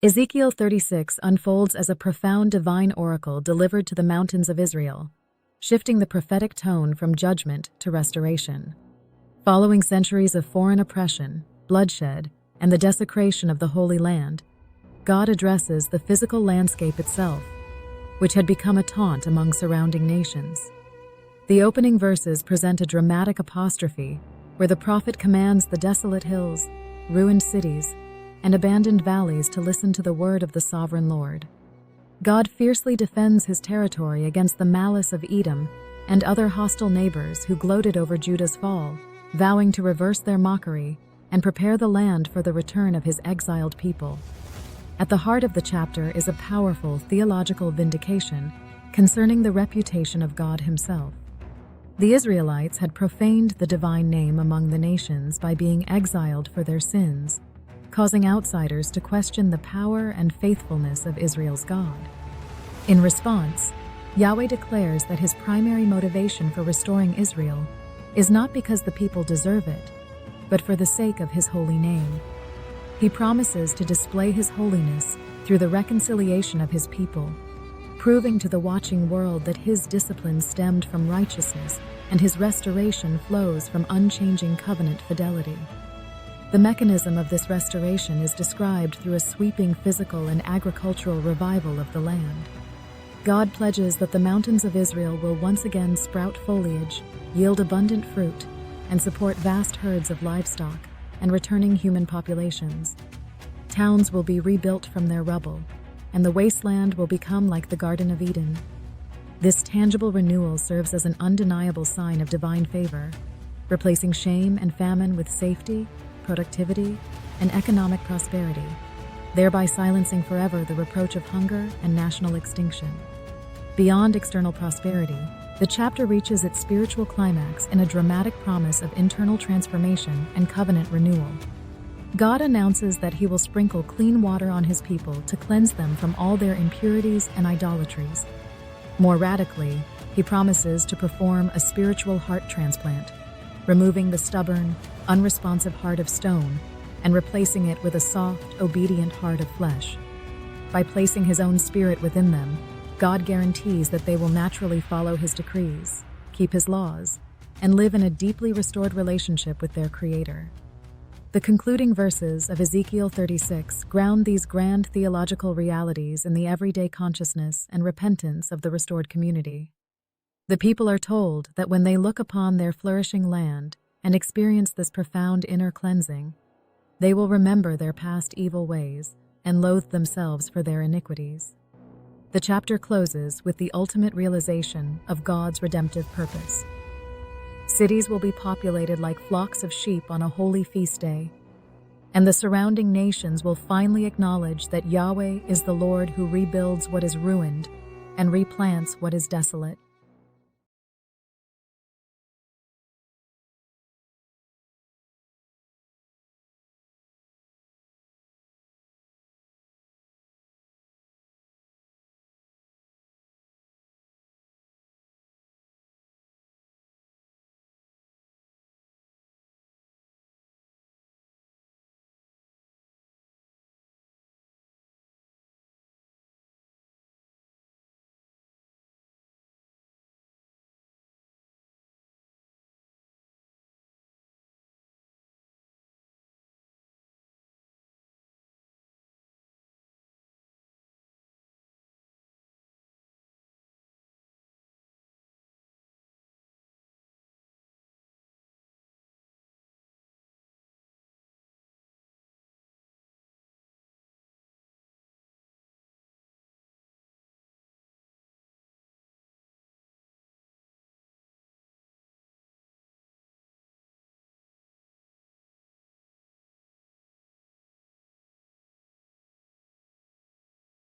Ezekiel 36 unfolds as a profound divine oracle delivered to the mountains of Israel, shifting the prophetic tone from judgment to restoration. Following centuries of foreign oppression, bloodshed, and the desecration of the Holy Land, God addresses the physical landscape itself, which had become a taunt among surrounding nations. The opening verses present a dramatic apostrophe where the prophet commands the desolate hills, ruined cities, and abandoned valleys to listen to the word of the sovereign Lord. God fiercely defends his territory against the malice of Edom and other hostile neighbors who gloated over Judah's fall, vowing to reverse their mockery and prepare the land for the return of his exiled people. At the heart of the chapter is a powerful theological vindication concerning the reputation of God himself. The Israelites had profaned the divine name among the nations by being exiled for their sins, causing outsiders to question the power and faithfulness of Israel's God. In response, Yahweh declares that his primary motivation for restoring Israel is not because the people deserve it, but for the sake of his holy name. He promises to display his holiness through the reconciliation of his people, proving to the watching world that his discipline stemmed from righteousness and his restoration flows from unchanging covenant fidelity. The mechanism of this restoration is described through a sweeping physical and agricultural revival of the land. God pledges that the mountains of Israel will once again sprout foliage, yield abundant fruit, and support vast herds of livestock and returning human populations. Towns will be rebuilt from their rubble, and the wasteland will become like the Garden of Eden. This tangible renewal serves as an undeniable sign of divine favor, replacing shame and famine with safety, productivity, and economic prosperity, thereby silencing forever the reproach of hunger and national extinction. Beyond external prosperity, the chapter reaches its spiritual climax in a dramatic promise of internal transformation and covenant renewal. God announces that he will sprinkle clean water on his people to cleanse them from all their impurities and idolatries. More radically, he promises to perform a spiritual heart transplant, removing the stubborn, unresponsive heart of stone and replacing it with a soft, obedient heart of flesh. By placing his own spirit within them, God guarantees that they will naturally follow his decrees, keep his laws, and live in a deeply restored relationship with their Creator. The concluding verses of Ezekiel 36 ground these grand theological realities in the everyday consciousness and repentance of the restored community. The people are told that when they look upon their flourishing land and experience this profound inner cleansing, they will remember their past evil ways and loathe themselves for their iniquities. The chapter closes with the ultimate realization of God's redemptive purpose. Cities will be populated like flocks of sheep on a holy feast day, and the surrounding nations will finally acknowledge that Yahweh is the Lord who rebuilds what is ruined and replants what is desolate.